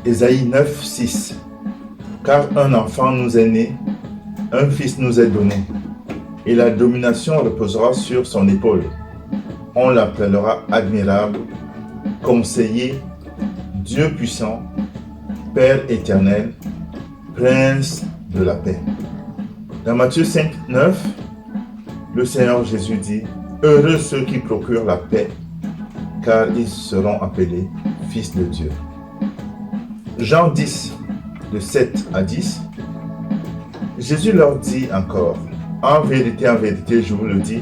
Ésaïe 9, 6. Car un enfant nous est né, un fils nous est donné, et la domination reposera sur son épaule. On l'appellera admirable, conseiller, Dieu puissant, Père éternel, Prince de la paix. Dans Matthieu 5, 9, le Seigneur Jésus dit, heureux ceux qui procurent la paix, car ils seront appelés fils de Dieu. Jean 10, de 7 à 10, Jésus leur dit encore, en vérité, je vous le dis,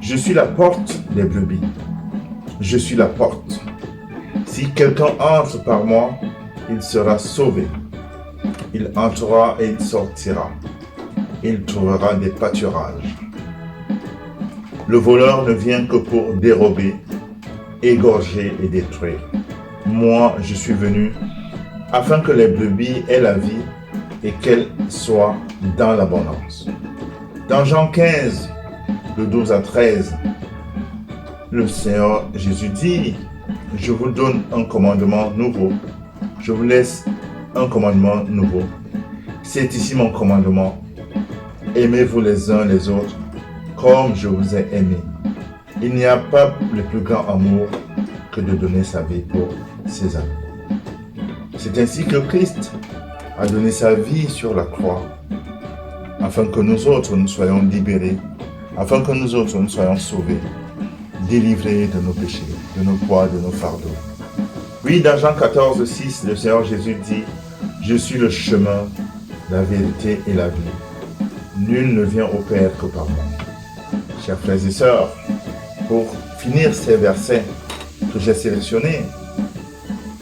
je suis la porte des brebis. Je suis la porte. Si quelqu'un entre par moi, il sera sauvé. Il entrera et il sortira. Il trouvera des pâturages. Le voleur ne vient que pour dérober, égorger et détruire. Moi, je suis venu afin que les brebis aient la vie et qu'elles soient dans l'abondance. Dans Jean 15, de 12 à 13, le Seigneur Jésus dit, je vous donne un commandement nouveau. Je vous laisse un commandement nouveau. C'est ici mon commandement. Aimez-vous les uns les autres comme je vous ai aimé. Il n'y a pas le plus grand amour que de donner sa vie pour ses amis. C'est ainsi que Christ a donné sa vie sur la croix, afin que nous autres nous soyons libérés, afin que nous autres nous soyons sauvés, délivrés de nos péchés, de nos poids, de nos fardeaux. Oui, dans Jean 14, 6, le Seigneur Jésus dit, je suis le chemin, la vérité et la vie. Nul ne vient au Père que par moi. Chers frères et sœurs, pour finir ces versets que j'ai sélectionnés,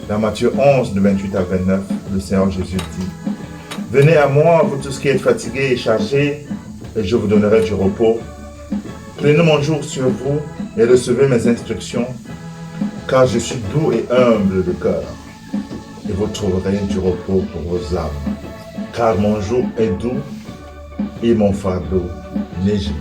dans Matthieu 11, de 28 à 29, le Seigneur Jésus dit, venez à moi, vous tous qui êtes fatigués et chargés, et je vous donnerai du repos. Prenez mon joug sur vous et recevez mes instructions, car je suis doux et humble de cœur, et vous trouverez du repos pour vos âmes. Car mon joug est doux et mon fardeau léger.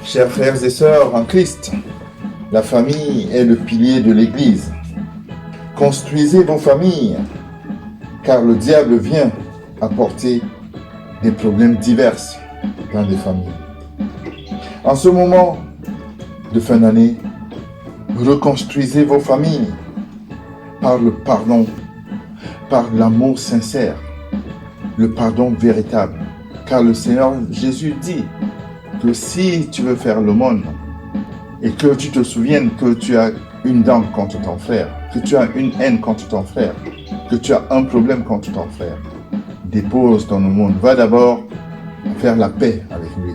Chers frères et sœurs en Christ, la famille est le pilier de l'Église. Construisez vos familles, car le diable vient apporter des problèmes divers dans les familles. En ce moment de fin d'année, reconstruisez vos familles par le pardon, par l'amour sincère, le pardon véritable. Car le Seigneur Jésus dit que si tu veux faire l'aumône et que tu te souviennes que tu as une dent contre ton frère, que tu as une haine contre ton frère, que tu as un problème contre ton frère, dépose ton aumône. Va d'abord faire la paix avec lui.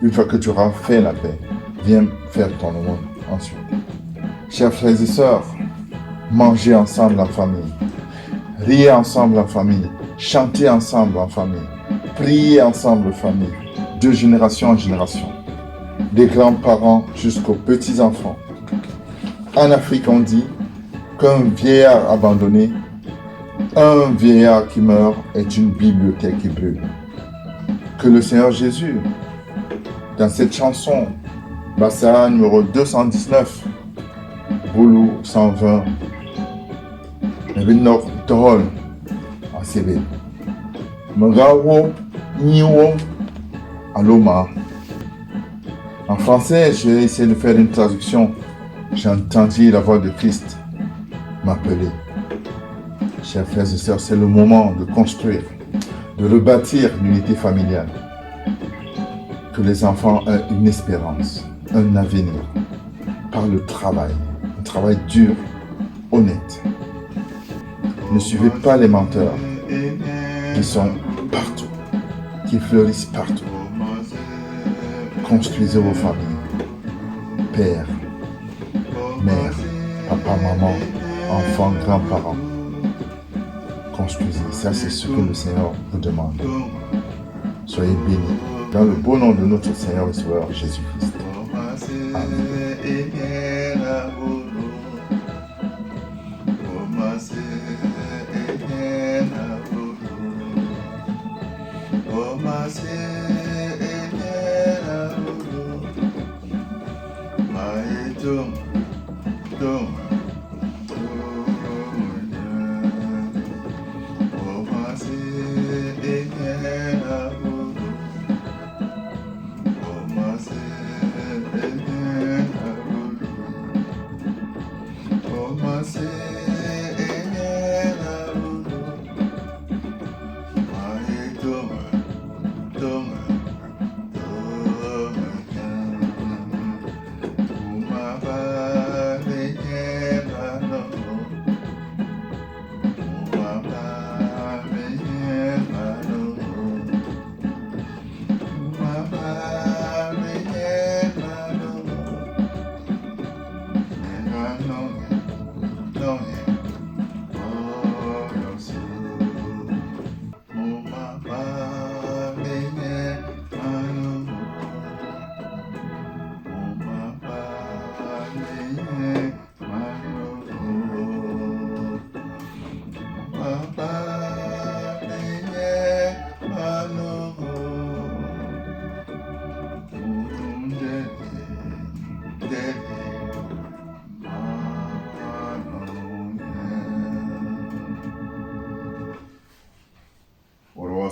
Une fois que tu auras fait la paix, viens faire ton aumône ensuite. Chers frères et sœurs, mangez ensemble en famille, riez ensemble en famille, chantez ensemble en famille, priez ensemble en famille, de génération en génération, des grands-parents jusqu'aux petits-enfants. En Afrique, on dit qu'un vieillard abandonné, un vieillard qui meurt est une bibliothèque qui brûle. Que le Seigneur Jésus, dans cette chanson, Bassa numéro 219, Boulou 120, Nor Tohol, en CB. Magawo, Niwo, Aloma. En français, j'ai essayé de faire une traduction. J'ai entendu la voix de Christ m'appeler. Chers frères et sœurs, c'est le moment de construire, de rebâtir l'unité familiale. Que les enfants aient une espérance, un avenir, par le travail, un travail dur, honnête. Ne suivez pas les menteurs qui sont partout, qui fleurissent partout. Construisez vos familles, père, mère, papa, maman, enfants, grands-parents. Construisez, ça c'est ce que le Seigneur vous demande. Soyez bénis, dans le beau nom de notre Seigneur et Sauveur Jésus-Christ. Amen.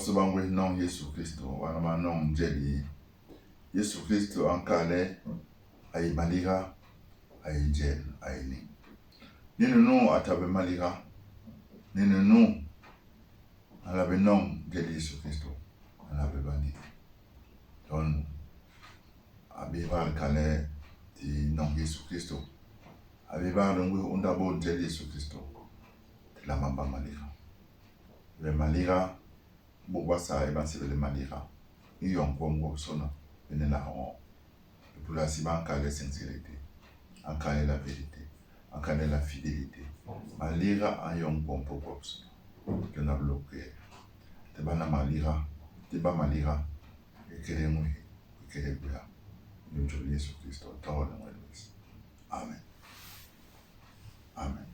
Subangwe non Yesu Kristo wanama non jeli Yesu Kristo ankale ay maliga ay jel ay ni ninu no atabe maliga ninu no alabe non jeli Yesu Kristo alabe bani don abiba kale ti non Yesu Kristo abiba ngwe undabo jeli Yesu Kristo la mamba maliga le maliga Bobasa et ben c'est le malira. Ils ont comme sona, venez là on. Pour la siban la sincérité, en calé la vérité, en calé la fidélité. Malira en yon bon popos. Que n'a bloqué. Te bana malira, te ba malira. Et que les mouilles, et que les bouillards. Nous Jésus Christ, Amen. Amen.